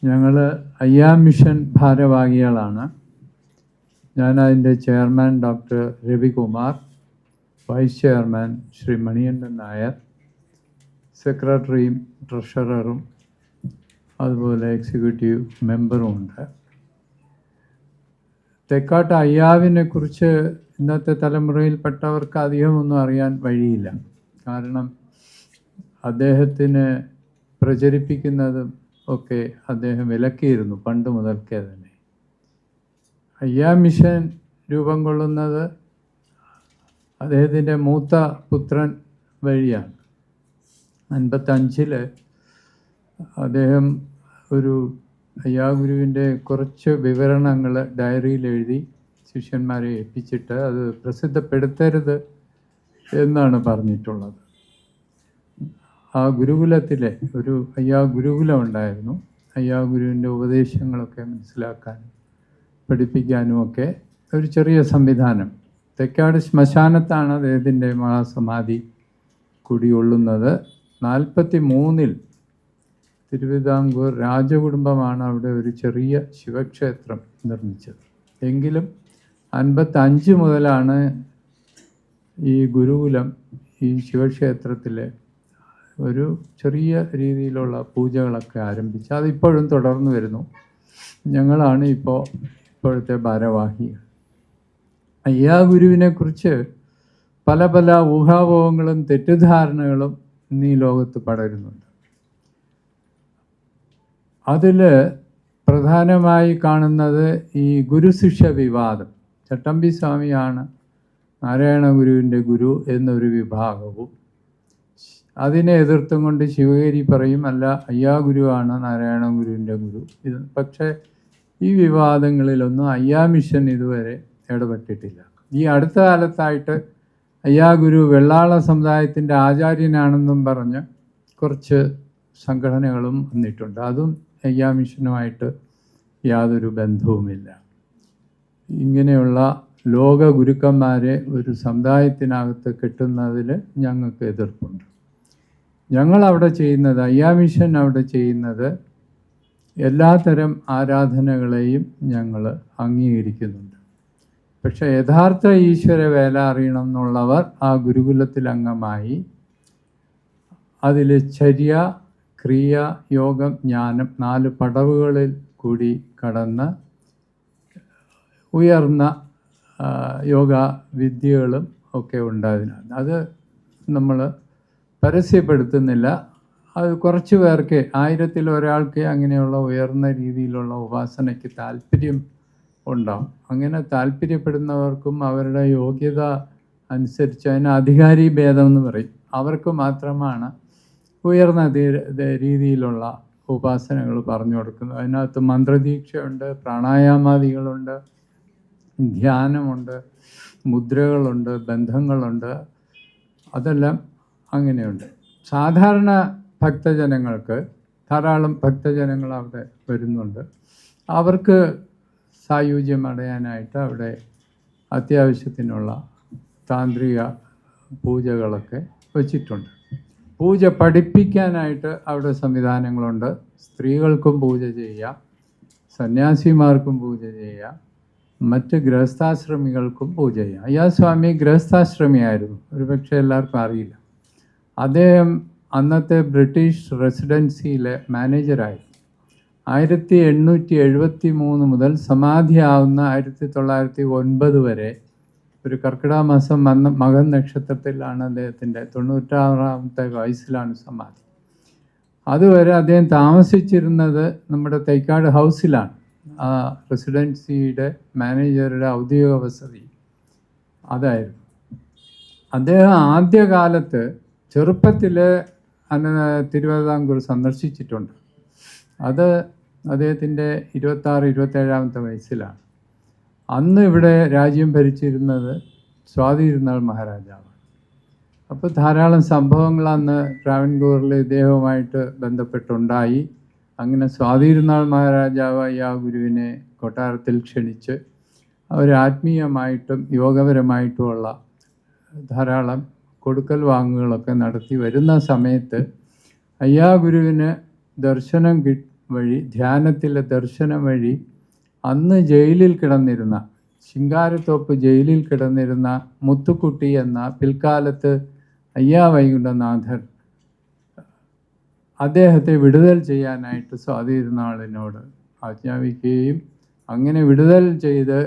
ഞങ്ങൾ അയ്യാ മിഷൻ ഭാരവാഹികളാണ്. ഞാൻ അതിൻ്റെ chairman doctor Ravikumar, vice chairman Shri Manikandan Nair, സെക്രട്ടറിയും ട്രഷററും അതുപോലെ എക്സിക്യൂട്ടീവ് മെമ്പറുമുണ്ട്. തെക്കാട്ട് അയ്യാവിനെ കുറിച്ച് ഇന്നത്തെ തലമുറയിൽപ്പെട്ടവർക്ക് അധികമൊന്നും അറിയാൻ വഴിയില്ല. കാരണം അദ്ദേഹത്തിന് പ്രചരിപ്പിക്കുന്നതും ഒക്കെ അദ്ദേഹം വിലക്കിയിരുന്നു പണ്ട് മുതൽക്കേ തന്നെ. അയ്യാ മിഷൻ രൂപം കൊള്ളുന്നത് അദ്ദേഹത്തിൻ്റെ മൂത്ത പുത്രൻ വഴിയാണ്. 55 അദ്ദേഹം ഒരു അയ്യാ ഗുരുവിൻ്റെ കുറച്ച് വിവരണങ്ങൾ ഡയറിയിൽ എഴുതി ശിഷ്യന്മാരെ ഏൽപ്പിച്ചിട്ട് അത് പ്രസിദ്ധപ്പെടുത്തരുത് എന്നാണ് പറഞ്ഞിട്ടുള്ളത്. ആ ഗുരുകുലത്തിലെ ഒരു അയ്യാ ഗുരുകുലം ഉണ്ടായിരുന്നു. അയ്യാ ഗുരുവിൻ്റെ ഉപദേശങ്ങളൊക്കെ മനസ്സിലാക്കാനും പഠിപ്പിക്കാനും ഒക്കെ ഒരു ചെറിയ സംവിധാനം. തെക്കാട് ശ്മശാനത്താണ് അദ്ദേഹത്തിൻ്റെ മഹാസമാധി കുടികൊള്ളുന്നത്. 43 തിരുവിതാംകൂർ രാജകുടുംബമാണ് അവിടെ ഒരു ചെറിയ ശിവക്ഷേത്രം നിർമ്മിച്ചത്. എങ്കിലും 55 മുതലാണ് ഈ ഗുരുകുലം ഈ ശിവക്ഷേത്രത്തിലെ ഒരു ചെറിയ രീതിയിലുള്ള പൂജകളൊക്കെ ആരംഭിച്ച് അതിപ്പോഴും തുടർന്നു വരുന്നു. ഞങ്ങളാണ് ഇപ്പോഴത്തെ ഭാരവാഹികൾ. അയ്യാ ഗുരുവിനെക്കുറിച്ച് പല പല ഊഹാപോഹങ്ങളും തെറ്റിദ്ധാരണകളും ഇന്ന് ഈ ലോകത്ത് പടരുന്നുണ്ട്. അതിൽ പ്രധാനമായി കാണുന്നത് ഈ ഗുരുശിഷ്യ വിവാദം. ചട്ടമ്പി സ്വാമിയാണ് നാരായണ ഗുരുവിൻ്റെ ഗുരു എന്നൊരു വിഭാഗവും, അതിനെ എതിർത്തും കൊണ്ട് ശിവഗിരി പറയും അല്ല അയ്യാ ഗുരുവാണ് നാരായണ ഗുരുവിൻ്റെ ഗുരു. പക്ഷേ ഈ വിവാദങ്ങളിലൊന്നും അയ്യാ മിഷൻ ഇതുവരെ ഇടപെട്ടിട്ടില്ല. ഈ അടുത്ത കാലത്തായിട്ട് അയ്യാ ഗുരു വെള്ളാള സമുദായത്തിൻ്റെ ആചാര്യനാണെന്നും പറഞ്ഞ് കുറച്ച് സംഘടനകളും വന്നിട്ടുണ്ട്. അതും അയ്യാ മിഷനുമായിട്ട് യാതൊരു ബന്ധവുമില്ല. ഇങ്ങനെയുള്ള ലോക ഗുരുക്കന്മാരെ ഒരു സമുദായത്തിനകത്ത് കെട്ടുന്നതിൽ ഞങ്ങൾക്ക് എതിർപ്പുണ്ട്. ഞങ്ങളവിടെ ചെയ്യുന്നത്, അയ്യാ മിഷൻ അവിടെ ചെയ്യുന്നത് എല്ലാത്തരം ആരാധനകളെയും ഞങ്ങൾ അംഗീകരിക്കുന്നുണ്ട്. പക്ഷേ യഥാർത്ഥ ഈശ്വര വേല അറിയണം എന്നുള്ളവർ ആ ഗുരുകുലത്തിൽ അംഗമായി അതിൽ ചര്യ, ക്രിയ, യോഗം, ജ്ഞാനം 4 പടവുകളിൽ കൂടി കടന്ന് ഉയർന്ന യോഗ വിദ്യകളും ഒക്കെ ഉണ്ടായതിനാൽ അത് നമ്മൾ പരസ്യപ്പെടുത്തുന്നില്ല. അത് കുറച്ച് പേർക്ക്, 1000-ൽ ഒരാൾക്ക് അങ്ങനെയുള്ള ഉയർന്ന രീതിയിലുള്ള ഉപാസനയ്ക്ക് താല്പര്യം ഉണ്ടാവും. അങ്ങനെ താല്പര്യപ്പെടുന്നവർക്കും അവരുടെ യോഗ്യത അനുസരിച്ച് അതിന് അധികാരി ഭേദം എന്ന് പറയും, അവർക്ക് മാത്രമാണ് ഉയർന്ന രീതിയിലുള്ള ഉപാസനകൾ പറഞ്ഞു കൊടുക്കുന്നത്. അതിനകത്ത് മന്ത്രദീക്ഷയുണ്ട്, പ്രാണായാമാദികളുണ്ട്, ധ്യാനമുണ്ട്, മുദ്രകളുണ്ട്, ബന്ധങ്ങളുണ്ട്, അതെല്ലാം അങ്ങനെയുണ്ട്. സാധാരണ ഭക്തജനങ്ങൾക്ക്, ധാരാളം ഭക്തജനങ്ങൾ അവിടെ വരുന്നുണ്ട്, അവർക്ക് സായുജ്യം അടയാനായിട്ട് അവിടെ അത്യാവശ്യത്തിനുള്ള താന്ത്രിക പൂജകളൊക്കെ വച്ചിട്ടുണ്ട്. പൂജ പഠിപ്പിക്കാനായിട്ട് അവിടെ സംവിധാനങ്ങളുണ്ട്. സ്ത്രീകൾക്കും പൂജ ചെയ്യാം, സന്യാസിമാർക്കും പൂജ ചെയ്യാം, മറ്റ് ഗൃഹസ്ഥാശ്രമികൾക്കും പൂജ ചെയ്യാം. അയ്യാ സ്വാമി ഗൃഹസ്ഥാശ്രമിയായിരുന്നു, ഒരുപക്ഷെ എല്ലാവർക്കും അറിയില്ല. അദ്ദേഹം അന്നത്തെ ബ്രിട്ടീഷ് റെസിഡൻസിയിലെ മാനേജറായിരുന്നു. 1873 മുതൽ സമാധിയാവുന്ന 1909 വരെ ഒരു കർക്കിടക മാസം മകൻ നക്ഷത്രത്തിലാണ് അദ്ദേഹത്തിൻ്റെ 96ാമത്തെ വയസ്സിലാണ് സമാധി. അതുവരെ അദ്ദേഹം താമസിച്ചിരുന്നത് നമ്മുടെ തൈക്കാട് ഹൗസിലാണ്. ആ റെസിഡൻസിയുടെ മാനേജറുടെ ഔദ്യോഗിക വസതി അതായിരുന്നു. അദ്ദേഹം ആദ്യകാലത്ത് ചെറുപ്പത്തിൽ തിരുവിതാംകൂർ സന്ദർശിച്ചിട്ടുണ്ട്. അത് അദ്ദേഹത്തിൻ്റെ 26-27ാമത്തെ വയസ്സിലാണ്. അന്ന് ഇവിടെ രാജ്യം ഭരിച്ചിരുന്നത് സ്വാതി തിരുനാൾ മഹാരാജാവാണ്. അപ്പോൾ ധാരാളം സംഭവങ്ങൾ അന്ന് ട്രാവൻകൂറിൽ ഇദ്ദേഹവുമായിട്ട് ബന്ധപ്പെട്ടുണ്ടായി. അങ്ങനെ സ്വാതി തിരുനാൾ മഹാരാജാവ് അയ്യാ ഗുരുവിനെ കൊട്ടാരത്തിൽ ക്ഷണിച്ച് അവർ ആത്മീയമായിട്ടും യോഗപരമായിട്ടുമുള്ള ധാരാളം കൊടുക്കൽ വാങ്ങുകളൊക്കെ നടത്തി വരുന്ന സമയത്ത് അയ്യാ ഗുരുവിന് ദർശനം വഴി, ധ്യാനത്തിലെ ദർശനം വഴി അന്ന് ജയിലിൽ കിടന്നിരുന്ന, ശിങ്കാരത്തോപ്പ് ജയിലിൽ കിടന്നിരുന്ന മുത്തുക്കുട്ടി എന്ന പിൽക്കാലത്ത് അയ്യാ വൈകുണ്ഠനാഥൻ അദ്ദേഹത്തെ വിടുതൽ ചെയ്യാനായിട്ട് സ്വാതി തിരുനാളിനോട് ആജ്ഞാപിക്കുകയും അങ്ങനെ വിടുതൽ ചെയ്ത്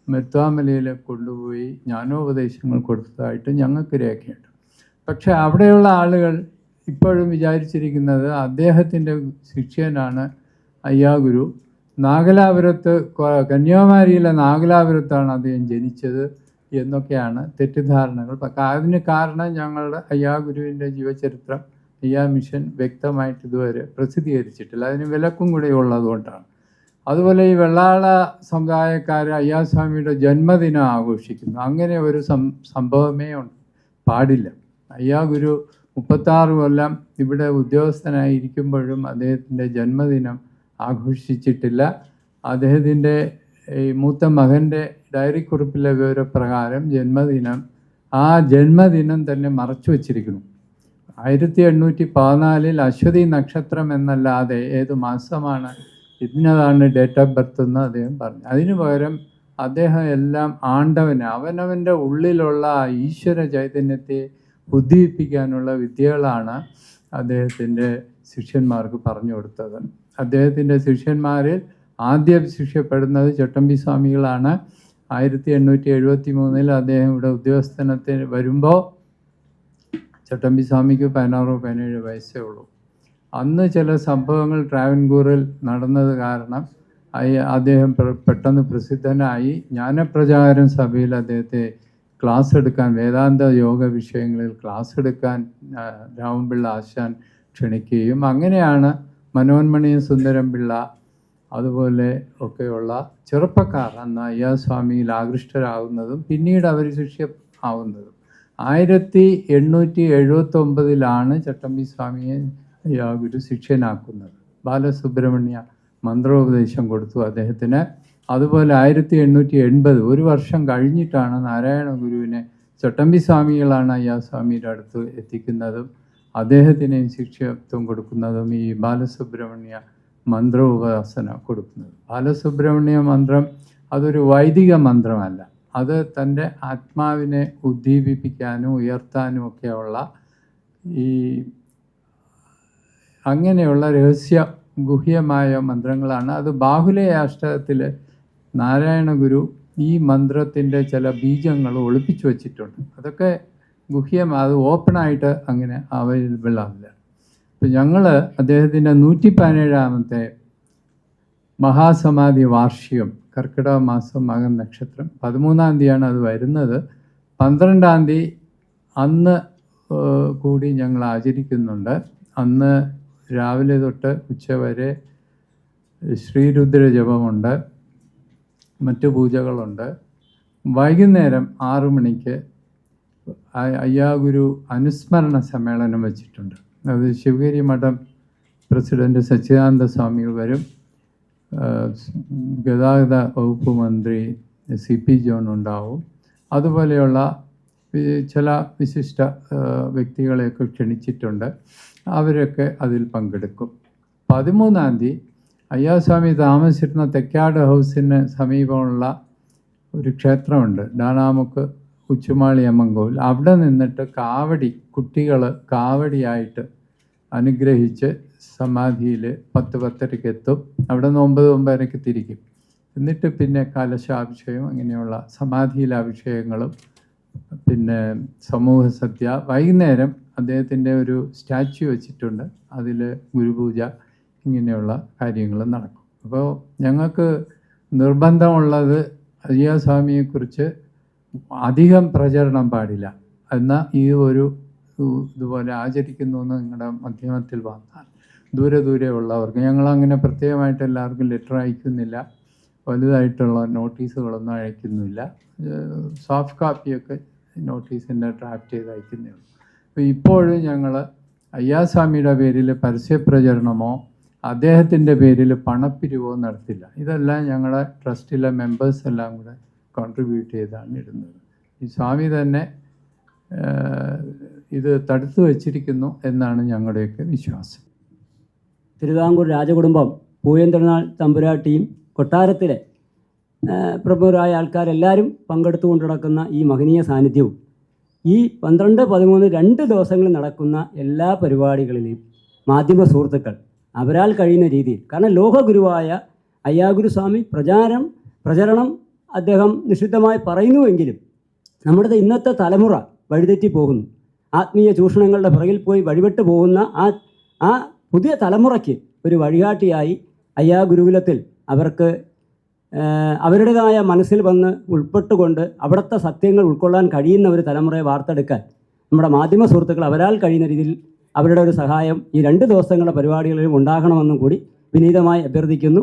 മെത്വാമലയിൽ കൊണ്ടുപോയി ജ്ഞാനോപദേശങ്ങൾ കൊടുത്തതായിട്ട് ഞങ്ങൾക്ക് രേഖയുണ്ട്. പക്ഷെ അവിടെയുള്ള ആളുകൾ ഇപ്പോഴും വിചാരിച്ചിരിക്കുന്നത് അദ്ദേഹത്തിൻ്റെ ശിഷ്യനാണ് അയ്യാഗുരു. നാഗലാപുരത്ത്, കന്യാകുമാരിയിലെ നാഗലാപുരത്താണ് അദ്ദേഹം ജനിച്ചത് എന്നൊക്കെയാണ് തെറ്റിദ്ധാരണകൾ. അതിന് കാരണം ഞങ്ങളുടെ അയ്യാഗുരുവിൻ്റെ ജീവചരിത്രം അയ്യാ മിഷൻ വ്യക്തമായിട്ട് ഇതുവരെ പ്രസിദ്ധീകരിച്ചിട്ടില്ല. അതിന് വിലക്കും കൂടെ ഉള്ളതുകൊണ്ടാണ്. അതുപോലെ ഈ വെള്ളാള സമുദായക്കാർ അയ്യാസ്വാമിയുടെ ജന്മദിനം ആഘോഷിക്കുന്നു. അങ്ങനെ ഒരു സംഭവമേ പാടില്ല. അയ്യാഗുരു 36 കൊല്ലം ഇവിടെ ഉദ്യോഗസ്ഥനായിരിക്കുമ്പോഴും അദ്ദേഹത്തിൻ്റെ ജന്മദിനം ആഘോഷിച്ചിട്ടില്ല. അദ്ദേഹത്തിൻ്റെ ഈ മൂത്ത മകൻ്റെ ഡയറി കുറിപ്പിലെ വിവരപ്രകാരം ആ ജന്മദിനം തന്നെ മറച്ചു വച്ചിരിക്കുന്നു. 1814 അശ്വതി നക്ഷത്രം എന്നല്ലാതെ ഏത് മാസമാണ് ഇന്നതാണ് ഡേറ്റ് ഓഫ് ബർത്ത് എന്ന് അദ്ദേഹം പറഞ്ഞു. അതിനു പകരം അദ്ദേഹം എല്ലാം ആണ്ടവന്, അവനവൻ്റെ ഉള്ളിലുള്ള ഈശ്വര ചൈതന്യത്തെ ഉദ്ദീപിപ്പിക്കാനുള്ള വിദ്യകളാണ് അദ്ദേഹത്തിൻ്റെ ശിഷ്യന്മാർക്ക് പറഞ്ഞു കൊടുത്തത്. അദ്ദേഹത്തിൻ്റെ ശിഷ്യന്മാരിൽ ആദ്യം ശിഷ്യപ്പെടുന്നത് ചട്ടമ്പി സ്വാമികളാണ്. 1873 അദ്ദേഹം ഇവിടെ ഉദ്യോഗസ്ഥനത്തിന് വരുമ്പോൾ ചട്ടമ്പി സ്വാമിക്ക് 16-17 വയസ്സേ ഉള്ളൂ. അന്ന് ചില സംഭവങ്ങൾ ട്രാവൻകൂറിൽ നടന്നത് കാരണം അദ്ദേഹം പെട്ടെന്ന് പ്രസിദ്ധനായി. ജ്ഞാനപ്രചാരം സഭയിൽ അദ്ദേഹത്തെ ക്ലാസ് എടുക്കാൻ, വേദാന്ത യോഗ വിഷയങ്ങളിൽ ക്ലാസ് എടുക്കാൻ രാമൻപിള്ള ആശാൻ ക്ഷണിക്കുകയും അങ്ങനെയാണ് മനോന്മണിയും സുന്ദരം പിള്ള അതുപോലെ ഒക്കെയുള്ള ചെറുപ്പക്കാർ അന്ന് അയ്യാസ്വാമിയിൽ ആകൃഷ്ടരാകുന്നതും പിന്നീട് അവർ ശിഷ്യ ആവുന്നതും. 1879 ചട്ടമ്പി സ്വാമിയെ അയ്യാഗുരു ശിഷ്യനാക്കുന്നത്. ബാലസുബ്രഹ്മണ്യ മന്ത്രോപദേശം കൊടുത്തു അദ്ദേഹത്തിന്. അതുപോലെ 1880, ഒരു വർഷം കഴിഞ്ഞിട്ടാണ് നാരായണ ഗുരുവിനെ ചട്ടമ്പി സ്വാമികളാണ് അയ്യാസ്വാമിയുടെ അടുത്ത് എത്തിക്കുന്നതും അദ്ദേഹത്തിനെയും ശിഷ്യത്വം കൊടുക്കുന്നതും ഈ ബാലസുബ്രഹ്മണ്യ മന്ത്രോപാസന കൊടുക്കുന്നത്. ബാലസുബ്രഹ്മണ്യ മന്ത്രം അതൊരു വൈദിക മന്ത്രമല്ല, അത് തൻ്റെ ആത്മാവിനെ ഉദ്ദീപിപ്പിക്കാനും ഉയർത്താനും ഒക്കെയുള്ള ഈ അങ്ങനെയുള്ള ഗുഹ്യമായ മന്ത്രങ്ങളാണ്. അത് ബാഹുലയാഷ്ടകത്തിൽ നാരായണ ഗുരു ഈ മന്ത്രത്തിൻ്റെ ചില ബീജങ്ങൾ ഒളിപ്പിച്ചു വച്ചിട്ടുണ്ട്. അതൊക്കെ അത് ഓപ്പണായിട്ട് അങ്ങനെ അവൈലബിൾ ആവില്ല. ഇപ്പം ഞങ്ങൾ അദ്ദേഹത്തിൻ്റെ 117ാമത്തെ മഹാസമാധി വാർഷികം, കർക്കിടക മാസം മകൻ നക്ഷത്രം 13-ാം തീയതിയാണ് അത് വരുന്നത്. 12-ാം തീയതി അന്ന് കൂടി ഞങ്ങൾ ആചരിക്കുന്നുണ്ട്. അന്ന് രാവിലെ തൊട്ട് ഉച്ചവരെ ശ്രീരുദ്ര ജപമുണ്ട്, മറ്റു പൂജകളുണ്ട്. വൈകുന്നേരം 6 മണിക്ക് അയ്യാഗുരു അനുസ്മരണ സമ്മേളനം വച്ചിട്ടുണ്ട്. അത് ശിവഗിരി മഠം പ്രസിഡന്റ് സച്ചിദാനന്ദ സ്വാമികൾ വരും. ഗതാഗത വകുപ്പ് മന്ത്രി CP ജോൺ ഉണ്ടാവും. അതുപോലെയുള്ള ചില വിശിഷ്ട വ്യക്തികളെയൊക്കെ ക്ഷണിച്ചിട്ടുണ്ട്. അവരൊക്കെ അതിൽ പങ്കെടുക്കും. 13-ാം തീയതി അയ്യാസ്വാമി താമസിച്ചിരുന്ന തെക്കാട് ഹൗസിന് സമീപമുള്ള ഒരു ക്ഷേത്രമുണ്ട്, ഡാണാമുക്ക് ഉച്ചുമാളി അമ്മങ്കോവിൽ. അവിടെ നിന്നിട്ട് കുട്ടികൾ കാവടിയായിട്ട് അനുഗ്രഹിച്ച് സമാധിയിൽ 10-10:30 എത്തും. അവിടെ നിന്ന് 9-9:30 തിരിക്കും. എന്നിട്ട് പിന്നെ കലശാഭിഷേകം, അങ്ങനെയുള്ള സമാധിയിലെ അഭിഷേകങ്ങളും പിന്നെ സമൂഹ സദ്യ. വൈകുന്നേരം അദ്ദേഹത്തിൻ്റെ ഒരു സ്റ്റാച്യു വെച്ചിട്ടുണ്ട്, അതിൽ ഗുരുപൂജ, ഇങ്ങനെയുള്ള കാര്യങ്ങൾ നടക്കും. അപ്പോൾ ഞങ്ങൾക്ക് നിർബന്ധമുള്ളത് അയ്യാസ്വാമിയെക്കുറിച്ച് അധികം പ്രചരണം പാടില്ല. എന്നാൽ ഇതുപോലെ ആചരിക്കുന്നു എന്ന് നിങ്ങളുടെ മാധ്യമത്തിൽ വന്നാൽ ദൂരെ ഉള്ളവർക്ക്, ഞങ്ങളങ്ങനെ പ്രത്യേകമായിട്ട് എല്ലാവർക്കും ലെറ്റർ അയക്കുന്നില്ല, വലുതായിട്ടുള്ള നോട്ടീസുകളൊന്നും അയക്കുന്നില്ല. സോഫ്റ്റ് കോപ്പിയൊക്കെ നോട്ടീസിൻ്റെ ഡ്രാഫ്റ്റ് ചെയ്ത് അയക്കുന്നേ ഉള്ളൂ. അപ്പോൾ ഇപ്പോഴും ഞങ്ങൾ അയ്യാസ്വാമിയുടെ പേരിൽ പരസ്യപ്രചരണമോ അദ്ദേഹത്തിൻ്റെ പേരിൽ പണപ്പിരിവോ നടത്തില്ല. ഇതെല്ലാം ഞങ്ങളുടെ ട്രസ്റ്റിലെ മെമ്പേഴ്സ് എല്ലാം കൂടെ കോൺട്രിബ്യൂട്ട് ചെയ്താണ് ഇടുന്നത്. ഈ സ്വാമി തന്നെ ഇത് തടുത്തു വച്ചിരിക്കുന്നു എന്നാണ് ഞങ്ങളുടെയൊക്കെ വിശ്വാസം. തിരുവിതാംകൂർ രാജകുടുംബം, പൂയംതിരുനാൾ തമ്പുരാട്ടിയും കൊട്ടാരത്തിലെ പ്രമുഖരായ ആൾക്കാരെല്ലാവരും പങ്കെടുത്തുകൊണ്ട് നടക്കുന്ന ഈ മഹനീയ സാന്നിധ്യവും ഈ 12, 13, 2 ദിവസങ്ങളിൽ നടക്കുന്ന എല്ലാ പരിപാടികളിലെയും മാധ്യമ സുഹൃത്തുക്കൾ അവരാൽ കഴിയുന്ന രീതിയിൽ, കാരണം ലോകഗുരുവായ അയ്യാഗുരുസ്വാമി പ്രചരണം അദ്ദേഹം നിഷിദ്ധമായി പറയുന്നുവെങ്കിലും നമ്മുടെ ഇന്നത്തെ തലമുറ വഴിതെറ്റി പോകുന്നു. ആത്മീയ ചൂഷണങ്ങളുടെ പുറകിൽ പോയി വഴിവിട്ട് പോകുന്ന ആ പുതിയ തലമുറയ്ക്ക് ഒരു വഴികാട്ടിയായി അയ്യാ ഗുരുകുലത്തിൽ അവർക്ക് അവരുടേതായ മനസ്സിൽ വന്ന് ഉൾപ്പെട്ടുകൊണ്ട് അവിടുത്തെ സത്യങ്ങൾ ഉൾക്കൊള്ളാൻ കഴിയുന്ന ഒരു തലമുറയെ വാർത്തെടുക്കാൻ നമ്മുടെ മാധ്യമ സുഹൃത്തുക്കൾ അവരാൽ കഴിയുന്ന രീതിയിൽ അവരുടെ ഒരു സഹായം ഈ 2 ദിവസങ്ങളുടെ പരിപാടികളിലും ഉണ്ടാകണമെന്നും കൂടി വിനീതമായി അഭ്യർത്ഥിക്കുന്നു.